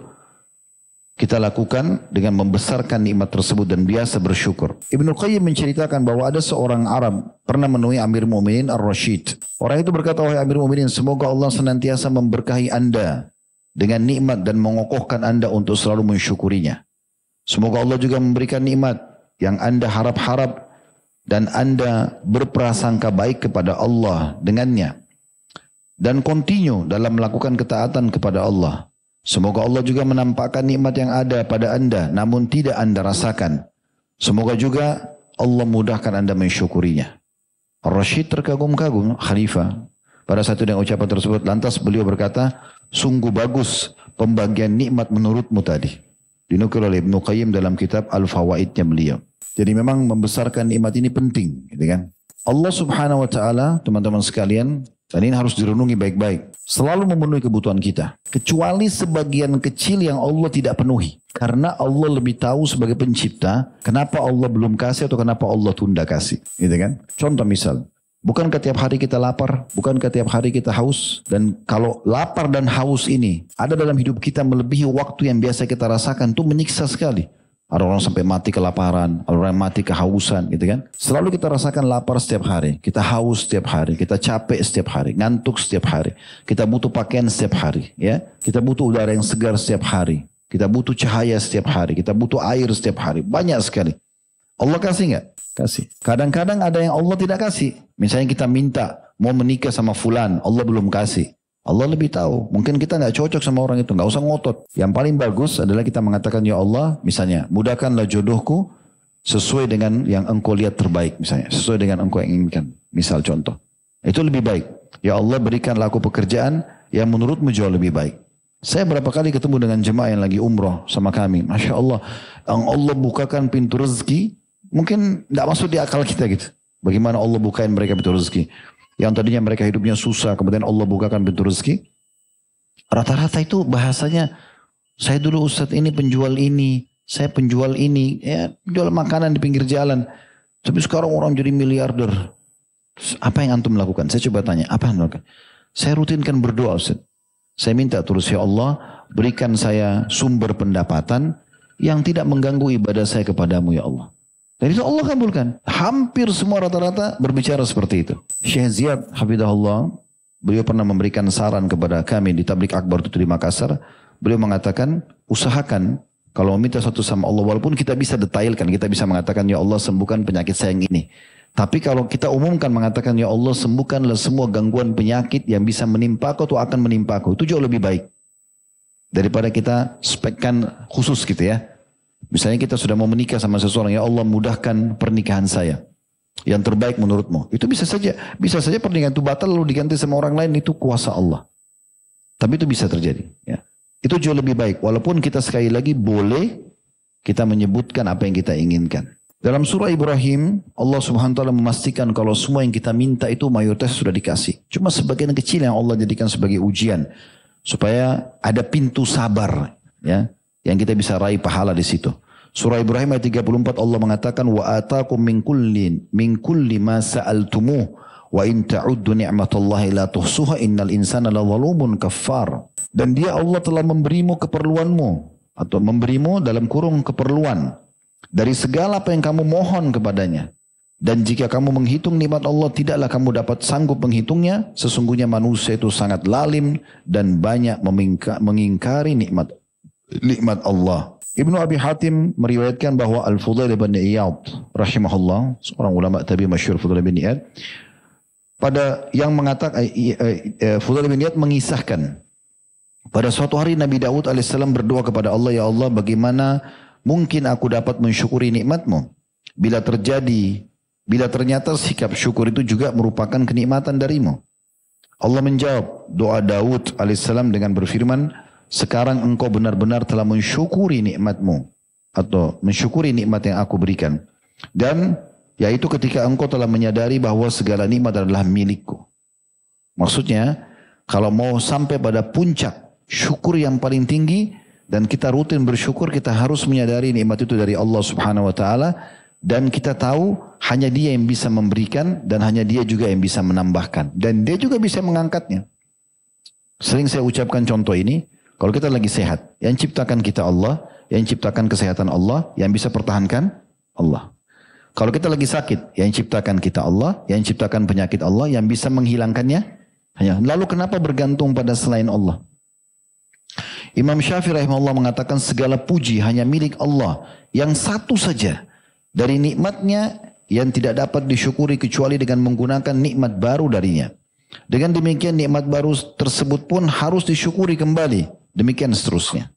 kita lakukan dengan membesarkan nikmat tersebut dan biasa bersyukur. Ibnu Qayyim menceritakan bahwa ada seorang Arab pernah menemui Amir Mu'minin Ar-Rashid. Orang itu berkata, wahai Amir Mu'minin, semoga Allah senantiasa memberkahi Anda dengan nikmat dan mengokohkan Anda untuk selalu mensyukurinya. Semoga Allah juga memberikan nikmat yang Anda harap-harap dan Anda berprasangka baik kepada Allah dengannya. Dan continue dalam melakukan ketaatan kepada Allah. Semoga Allah juga menampakkan nikmat yang ada pada Anda namun tidak Anda rasakan. Semoga juga Allah mudahkan Anda mensyukurinya. Ar-Rasyid terkagum-kagum, khalifah. Pada saat itu dengan ucapan tersebut, lantas beliau berkata, sungguh bagus pembagian nikmat menurutmu tadi. Dinukil oleh Ibnu Qayyim dalam kitab Al-Fawaidnya beliau. Jadi memang membesarkan nikmat ini penting, gitu kan? Allah Subhanahu wa taala, teman-teman sekalian, dan ini harus direnungi baik-baik, selalu memenuhi kebutuhan kita, kecuali sebagian kecil yang Allah tidak penuhi. Karena Allah lebih tahu sebagai pencipta, kenapa Allah belum kasih atau kenapa Allah tunda kasih, gitu kan? Contoh misal, bukankah tiap hari kita lapar? Bukankah tiap hari kita haus? Dan kalau lapar dan haus ini ada dalam hidup kita melebihi waktu yang biasa kita rasakan, itu menyiksa sekali. Ada orang sampai mati kelaparan, ada orang mati kehausan, gitu kan. Selalu kita rasakan lapar setiap hari, kita haus setiap hari, kita capek setiap hari, ngantuk setiap hari. Kita butuh pakaian setiap hari, ya. Kita butuh udara yang segar setiap hari. Kita butuh cahaya setiap hari, kita butuh air setiap hari. Banyak sekali. Allah kasih nggak? Kasih. Kadang-kadang ada yang Allah tidak kasih. Misalnya kita minta mau menikah sama fulan, Allah belum kasih. Allah lebih tahu. Mungkin kita nggak cocok sama orang itu, nggak usah ngotot. Yang paling bagus adalah kita mengatakan, ya Allah, misalnya, mudahkanlah jodohku sesuai dengan yang engkau lihat terbaik, misalnya, sesuai dengan engkau yang inginkan. Misal contoh, itu lebih baik. Ya Allah, berikanlah aku pekerjaan yang menurutmu jauh lebih baik. Saya berapa kali ketemu dengan jemaah yang lagi umroh sama kami, masya Allah, yang Allah bukakan pintu rezeki, mungkin nggak masuk di akal kita gitu. Bagaimana Allah bukain mereka pintu rezeki? Yang tadinya mereka hidupnya susah, kemudian Allah bukakan pintu rezeki. Rata-rata itu bahasanya, saya dulu Ustadz ini penjual ini, saya penjual ini, ya jual makanan di pinggir jalan. Tapi sekarang orang jadi miliarder. Apa yang antum lakukan? Saya coba tanya, apa yang lakukan? Saya rutinkan berdoa Ustadz. Saya minta terus, ya Allah, berikan saya sumber pendapatan yang tidak mengganggu ibadah saya kepadamu, ya Allah. Dan itu Allah kabulkan. Hampir semua rata-rata berbicara seperti itu. Syekh Ziyad Hafidahullah, beliau pernah memberikan saran kepada kami di Tablik Akbar itu di Makassar. Beliau mengatakan, usahakan kalau minta sesuatu sama Allah, walaupun kita bisa detailkan, kita bisa mengatakan, ya Allah sembuhkan penyakit saya yang ini. Tapi kalau kita umumkan mengatakan, ya Allah sembuhkanlah semua gangguan penyakit yang bisa menimpa aku atau akan menimpa aku. Itu jauh lebih baik. Daripada kita spekkan khusus gitu ya. Misalnya kita sudah mau menikah sama seseorang, ya Allah mudahkan pernikahan saya. Yang terbaik menurutmu. Itu bisa saja pernikahan itu batal lalu diganti sama orang lain, itu kuasa Allah. Tapi itu bisa terjadi. Ya. Itu jauh lebih baik. Walaupun kita sekali lagi boleh kita menyebutkan apa yang kita inginkan. Dalam surah Ibrahim, Allah Subhanahu wa taala memastikan kalau semua yang kita minta itu mayoritas sudah dikasih. Cuma sebagian kecil yang Allah jadikan sebagai ujian. Supaya ada pintu sabar. Ya. Yang kita bisa raih pahala di situ. Surah Ibrahim ayat 34 Allah mengatakan wa atakum min kulli ma sa'altumuh wa in ta'uddu ni'matallahi la tuhsuha innal insana lazalumun kaffar. Dan dia Allah telah memberimu keperluanmu atau memberimu dalam kurung keperluan dari segala apa yang kamu mohon kepadanya. Dan jika kamu menghitung nikmat Allah tidaklah kamu dapat sanggup menghitungnya. Sesungguhnya manusia itu sangat lalim dan banyak mengingkari nikmat Allah. Ibnu Abi Hatim meriwayatkan bahwa Al-Fudail bin Iyad rahimahullah, seorang ulama tabi'in masyhur Fudail bin Iyad, pada yang mengatakan Fudail bin Iyad mengisahkan pada suatu hari Nabi Daud alaihissalam berdoa kepada Allah, ya Allah bagaimana mungkin aku dapat mensyukuri nikmatmu bila ternyata sikap syukur itu juga merupakan kenikmatan darimu. Allah menjawab doa Daud alaihissalam dengan berfirman, sekarang engkau benar-benar telah mensyukuri nikmatmu atau mensyukuri nikmat yang aku berikan. Dan yaitu ketika engkau telah menyadari bahwa segala nikmat adalah milikku. Maksudnya kalau mau sampai pada puncak syukur yang paling tinggi dan kita rutin bersyukur, kita harus menyadari nikmat itu dari Allah Subhanahu wa taala dan kita tahu hanya Dia yang bisa memberikan dan hanya Dia juga yang bisa menambahkan dan Dia juga bisa mengangkatnya. Sering saya ucapkan contoh ini. Kalau kita lagi sehat, yang ciptakan kita Allah, yang ciptakan kesehatan Allah, yang bisa pertahankan Allah. Kalau kita lagi sakit, yang ciptakan kita Allah, yang ciptakan penyakit Allah, yang bisa menghilangkannya hanya. Lalu kenapa bergantung pada selain Allah? Imam Syafi'i rahimahullah mengatakan segala puji hanya milik Allah. Yang satu saja dari nikmatnya yang tidak dapat disyukuri kecuali dengan menggunakan nikmat baru darinya. Dengan demikian nikmat baru tersebut pun harus disyukuri kembali. Demikian seterusnya.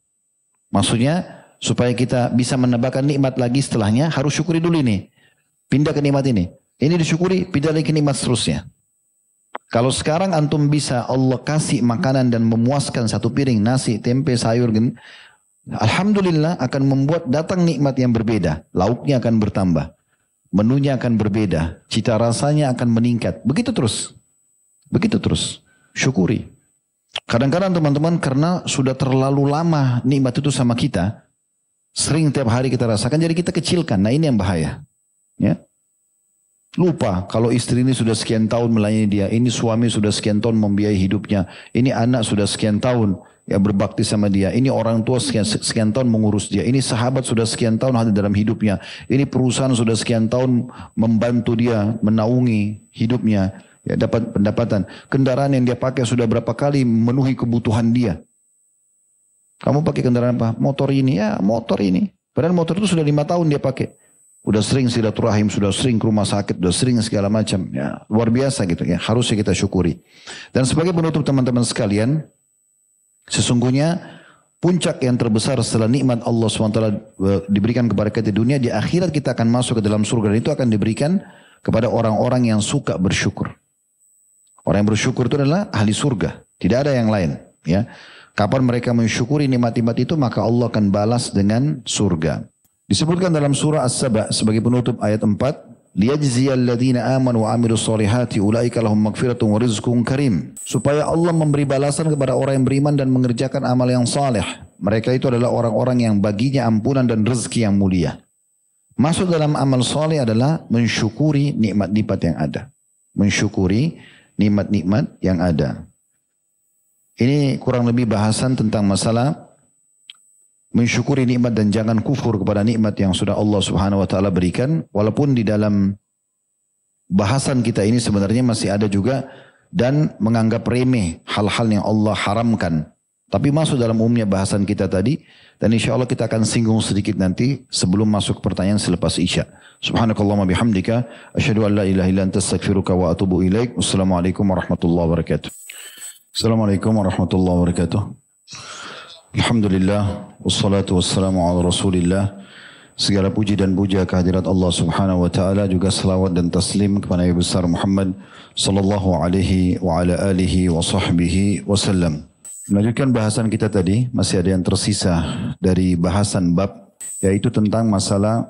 Maksudnya supaya kita bisa menambahkan nikmat lagi setelahnya harus syukuri dulu ini. Pindah ke nikmat ini. Ini disyukuri, pindah lagi nikmat seterusnya. Kalau sekarang antum bisa Allah kasih makanan dan memuaskan satu piring nasi, tempe, sayur, alhamdulillah akan membuat datang nikmat yang berbeda. Lauknya akan bertambah. Menunya akan berbeda. Cita rasanya akan meningkat. Begitu terus. Begitu terus. Syukuri. Kadang-kadang teman-teman karena sudah terlalu lama nikmat itu sama kita. Sering tiap hari kita rasakan. Jadi kita kecilkan. Nah ini yang bahaya. Ya. Lupa kalau istri ini sudah sekian tahun melayani dia. Ini suami sudah sekian tahun membiayai hidupnya. Ini anak sudah sekian tahun ya berbakti sama dia. Ini orang tua sekian tahun mengurus dia. Ini sahabat sudah sekian tahun hadir dalam hidupnya. Ini perusahaan sudah sekian tahun membantu dia, menaungi hidupnya. Ya, dapat pendapatan. Kendaraan yang dia pakai sudah berapa kali memenuhi kebutuhan dia. Kamu pakai kendaraan apa? Motor ini. Ya motor ini. Padahal motor itu sudah 5 tahun dia pakai. Udah sering silaturahim, sudah sering ke rumah sakit, sudah sering segala macam. Ya, luar biasa gitu ya. Harusnya kita syukuri. Dan sebagai penutup teman-teman sekalian, sesungguhnya puncak yang terbesar setelah nikmat Allah SWT diberikan kepada kita di dunia, di akhirat kita akan masuk ke dalam surga. Dan itu akan diberikan kepada orang-orang yang suka bersyukur. Orang yang bersyukur itu adalah ahli surga. Tidak ada yang lain. Ya. Kapan mereka mensyukuri nikmat-nikmat itu, maka Allah akan balas dengan surga. Disebutkan dalam surah As-Saba sebagai penutup ayat 4, liyajziyal ladzina amanu wa 'amilus solihati ulaika lahum maghfiratun wa rizqun karim. Supaya Allah memberi balasan kepada orang yang beriman dan mengerjakan amal yang saleh. Mereka itu adalah orang-orang yang baginya ampunan dan rezeki yang mulia. Masuk dalam amal saleh adalah mensyukuri nikmat-nikmat yang ada. Mensyukuri nikmat-nikmat yang ada. Ini kurang lebih bahasan tentang masalah mensyukuri nikmat dan jangan kufur kepada nikmat yang sudah Allah Subhanahu wa taala berikan. Walaupun di dalam bahasan kita ini sebenarnya masih ada juga dan menganggap remeh hal-hal yang Allah haramkan. Tapi masuk dalam umumnya bahasan kita tadi dan insya Allah kita akan singgung sedikit nanti sebelum masuk pertanyaan selepas Isya. Subhanakallahumma bihamdika asyhadu an la ilaha illa anta astaghfiruka wa atubu ilaik. Wassalamualaikum warahmatullahi wabarakatuh. Assalamualaikum warahmatullahi wabarakatuh. Alhamdulillah, wassalatu wassalamu ala rasulillah. Segala puji dan puja kehadirat Allah subhanahu wa ta'ala, juga salawat dan taslim kepada Nabi besar Muhammad sallallahu alaihi wa ala alihi wa sahbihi wasallam. Melanjutkan bahasan kita tadi, masih ada yang tersisa dari bahasan bab, yaitu tentang masalah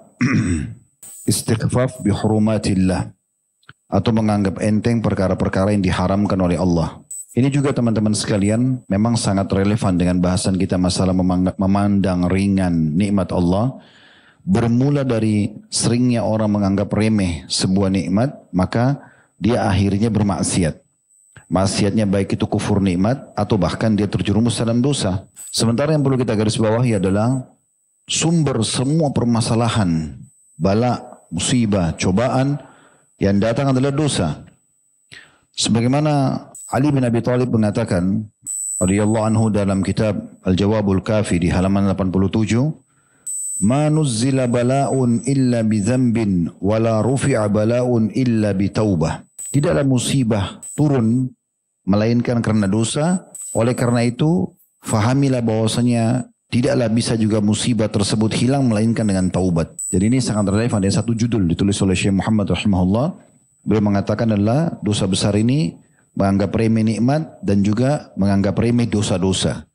istighfaf bi hurumatillah, atau menganggap enteng perkara-perkara yang diharamkan oleh Allah. Ini juga teman-teman sekalian memang sangat relevan dengan bahasan kita masalah memandang ringan nikmat Allah. Bermula dari seringnya orang menganggap remeh sebuah nikmat, maka dia akhirnya bermaksiat. Maksiatnya baik itu kufur nikmat atau bahkan dia terjerumus dalam dosa. Sementara yang perlu kita garis bawahi adalah sumber semua permasalahan, bala, musibah, cobaan yang datang adalah dosa. Sebagaimana Ali bin Abi Thalib mengatakan radhiyallahu anhu dalam kitab Al-Jawabul Kafi di halaman 87, "Ma nuzzila bala'un illa bi dzambin wa la rufi'a bala'un illa bi taubah." Tidaklah musibah turun melainkan karena dosa. Oleh karena itu, fahamilah bahwasanya tidaklah bisa juga musibah tersebut hilang melainkan dengan taubat. Jadi ini sangat relevan. Ada satu judul ditulis oleh Syekh Muhammad rahimahullah. Beliau mengatakan adalah dosa besar ini menganggap remeh nikmat dan juga menganggap remeh dosa-dosa.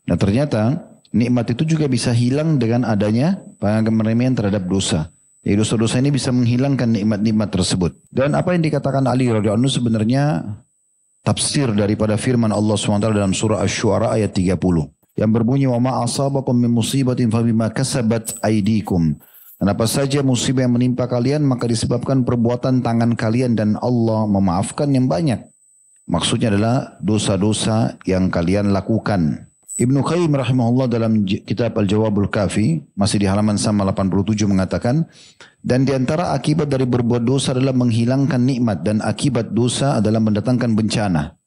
Nah ternyata nikmat itu juga bisa hilang dengan adanya penganggap remehan terhadap dosa. Jadi dosa-dosa ini bisa menghilangkan nikmat-nikmat tersebut. Dan apa yang dikatakan Ali radhiyallahu anhu sebenarnya tafsir daripada firman Allah SWT dalam surah Asy-Syu'ara ayat 30. Yang berbunyi, wa ma asabakum min musibatin fabima kasabat aydikum. Dan apa saja musibah yang menimpa kalian maka disebabkan perbuatan tangan kalian dan Allah memaafkan yang banyak. Maksudnya adalah dosa-dosa yang kalian lakukan. Ibnu Qayyim rahimahullah dalam kitab Al-Jawabul Kafi, masih di halaman sama 87 mengatakan, dan di antara akibat dari berbuat dosa adalah menghilangkan nikmat, dan akibat dosa adalah mendatangkan bencana.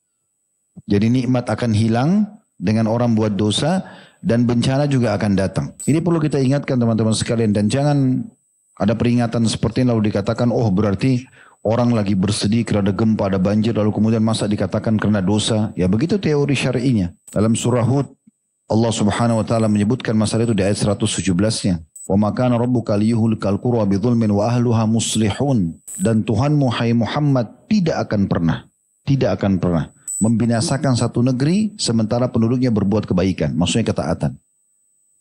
Jadi nikmat akan hilang dengan orang buat dosa, dan bencana juga akan datang. Ini perlu kita ingatkan teman-teman sekalian, dan jangan ada peringatan seperti ini lalu dikatakan, oh berarti orang lagi bersedih karena ada gempa, ada banjir, lalu kemudian masa dikatakan karena dosa. Ya begitu teori syar'inya. Dalam surah Hud, Allah subhanahu wa ta'ala menyebutkan masalah itu di ayat 117-nya. Wa makana rabbuka liyuhlikal qura bidzulmin wa ahluha muslihun. Dan Tuhanmu hai Muhammad tidak akan pernah membinasakan satu negeri sementara penduduknya berbuat kebaikan. Maksudnya ketaatan.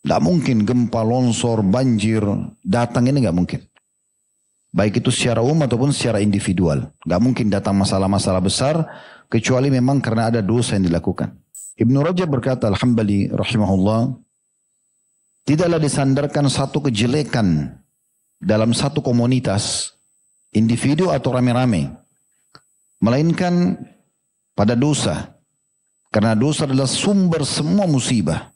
Tidak mungkin gempa, longsor, banjir datang, ini nggak mungkin. Baik itu secara umum ataupun secara individual. Nggak mungkin datang masalah-masalah besar kecuali memang karena ada dosa yang dilakukan. Ibnu Rajab berkata, Al-Hambali rahimahullah, tidaklah disandarkan satu kejelekan dalam satu komunitas, individu atau rame-rame, melainkan pada dosa. Karena dosa adalah sumber semua musibah.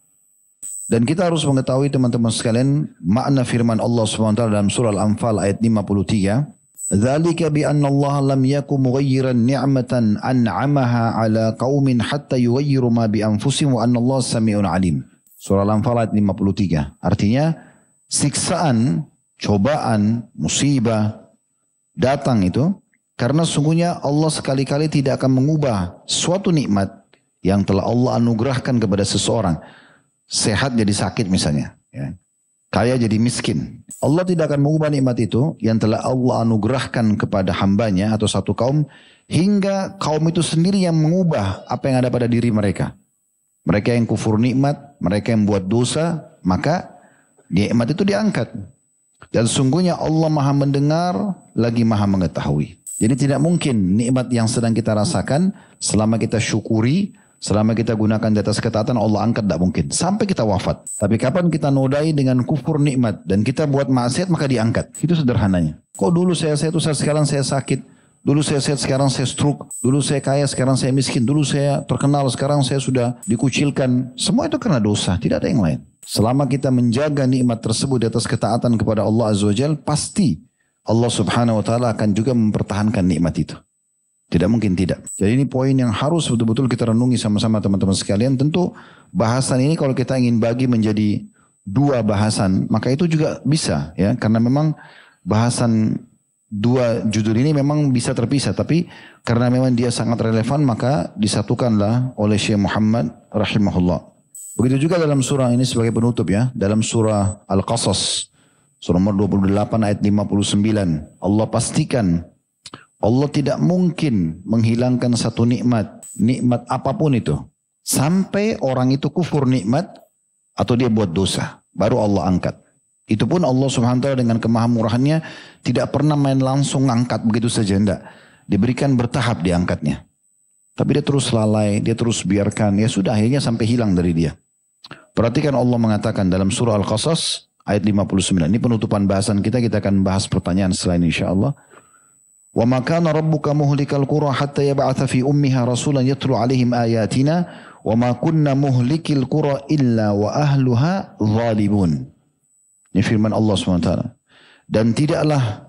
Dan kita harus mengetahui teman-teman sekalian makna firman Allah SWT dalam surah Al-Anfal ayat 53. Dzalika bi anna Allah lam yakum mughayyiran ni'matan an'amaha 'ala qaumin hatta yughayyiru ma bi anfusihim wa anna Allah samii'un 'alim. Surah Al-Anfal ayat 53. Artinya siksaan, cobaan, musibah datang itu karena sungguhnya Allah sekali-kali tidak akan mengubah suatu nikmat yang telah Allah anugerahkan kepada seseorang. Sehat jadi sakit misalnya. Ya. Kaya jadi miskin. Allah tidak akan mengubah nikmat itu yang telah Allah anugerahkan kepada hambanya atau satu kaum. Hingga kaum itu sendiri yang mengubah apa yang ada pada diri mereka. Mereka yang kufur nikmat, mereka yang buat dosa, maka nikmat itu diangkat. Dan sungguhnya Allah maha mendengar lagi maha mengetahui. Jadi tidak mungkin nikmat yang sedang kita rasakan selama kita syukuri, selama kita gunakan di atas ketaatan Allah angkat, tidak mungkin. Sampai kita wafat. Tapi kapan kita nodai dengan kufur nikmat dan kita buat maksiat maka diangkat. Itu sederhananya. Kok dulu saya sehat, sekarang saya sakit. Dulu saya sehat, sekarang saya stroke. Dulu saya kaya, sekarang saya miskin. Dulu saya terkenal, sekarang saya sudah dikucilkan. Semua itu karena dosa, tidak ada yang lain. Selama kita menjaga nikmat tersebut di atas ketaatan kepada Allah Azza wa Jalla, pasti Allah Subhanahu wa Ta'ala akan juga mempertahankan nikmat itu. Tidak mungkin tidak. Jadi ini poin yang harus betul-betul kita renungi sama-sama teman-teman sekalian. Tentu bahasan ini kalau kita ingin bagi menjadi dua bahasan, maka itu juga bisa ya. Karena memang bahasan dua judul ini memang bisa terpisah. Tapi karena memang dia sangat relevan maka disatukanlah oleh Syekh Muhammad rahimahullah. Begitu juga dalam surah ini sebagai penutup ya. Dalam surah Al-Qasas. Surah nomor 28 ayat 59. Allah pastikan Allah tidak mungkin menghilangkan satu nikmat. Nikmat apapun itu. Sampai orang itu kufur nikmat. Atau dia buat dosa. Baru Allah angkat. Itu pun Allah subhanahu wa ta'ala dengan kemahamurahannya. Tidak pernah main langsung angkat begitu saja. Tidak. Diberikan bertahap diangkatnya. Tapi dia terus lalai. Dia terus biarkan. Ya sudah akhirnya sampai hilang dari dia. Perhatikan Allah mengatakan dalam surah Al-Qasas. Ayat 59. Ini penutupan bahasan kita. Kita akan bahas pertanyaan selain insyaAllah. Wa ma kana rabbuka muhlikal qura hatta yab'atha fi ummiha rasulan yatlu 'alaihim ayatina wa ma kunna muhlikil qura illa wa ahluha zalimun. Ini firman Allah SWT. Dan tidaklah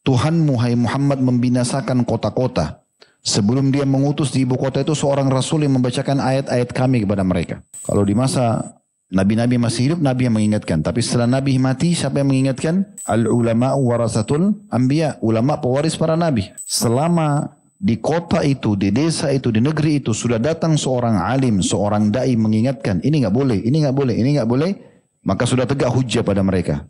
Tuhanmu hai Muhammad membinasakan kota-kota sebelum dia mengutus di ibu kota itu seorang rasul yang membacakan ayat-ayat kami kepada mereka. Kalau di masa Nabi-Nabi masih hidup, Nabi yang mengingatkan. Tapi setelah Nabi mati, siapa yang mengingatkan? Al-ulama'u warasatul anbiya. Ulama pewaris para Nabi. Selama di kota itu, di desa itu, di negeri itu, sudah datang seorang alim, seorang da'i mengingatkan. Ini nggak boleh, ini nggak boleh, ini nggak boleh. Maka sudah tegak hujjah pada mereka.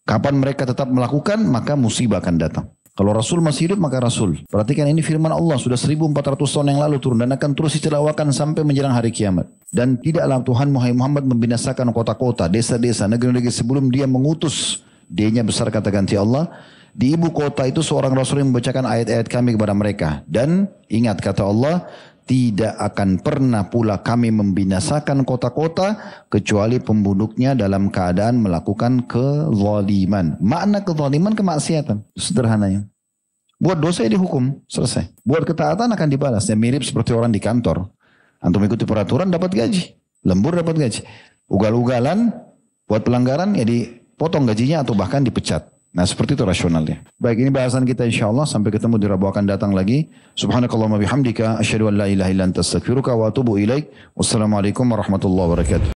Kapan mereka tetap melakukan, maka musibah akan datang. Kalau Rasul masih hidup, maka Rasul. Perhatikan ini firman Allah. Sudah 1400 tahun yang lalu turun. Dan akan terus dicelakakan sampai menjelang hari kiamat. Dan tidaklah Tuhan Muhammad membinasakan kota-kota, desa-desa, negeri-negeri sebelum dia mengutus. D-nya besar kata ganti Allah. Di ibu kota itu seorang Rasul yang membacakan ayat-ayat kami kepada mereka. Dan ingat kata Allah. Tidak akan pernah pula kami membinasakan kota-kota kecuali pembunuhnya dalam keadaan melakukan kezaliman. Makna kezaliman kemaksiatan. Sederhananya. Buat dosa ya dihukum. Selesai. Buat ketaatan akan dibalas. Ya, mirip seperti orang di kantor. Antum ikuti peraturan dapat gaji. Lembur dapat gaji. Ugal-ugalan buat pelanggaran ya dipotong gajinya atau bahkan dipecat. Nah seperti itu rasionalnya. Baik, ini bahasan kita insyaAllah. Sampai ketemu di Rabu akan datang lagi. Subhanakallahumma bihamdika. Asyhadu an la ilaha illa anta astaghfiruka wa atubu ilaik. Wassalamualaikum warahmatullahi wabarakatuh.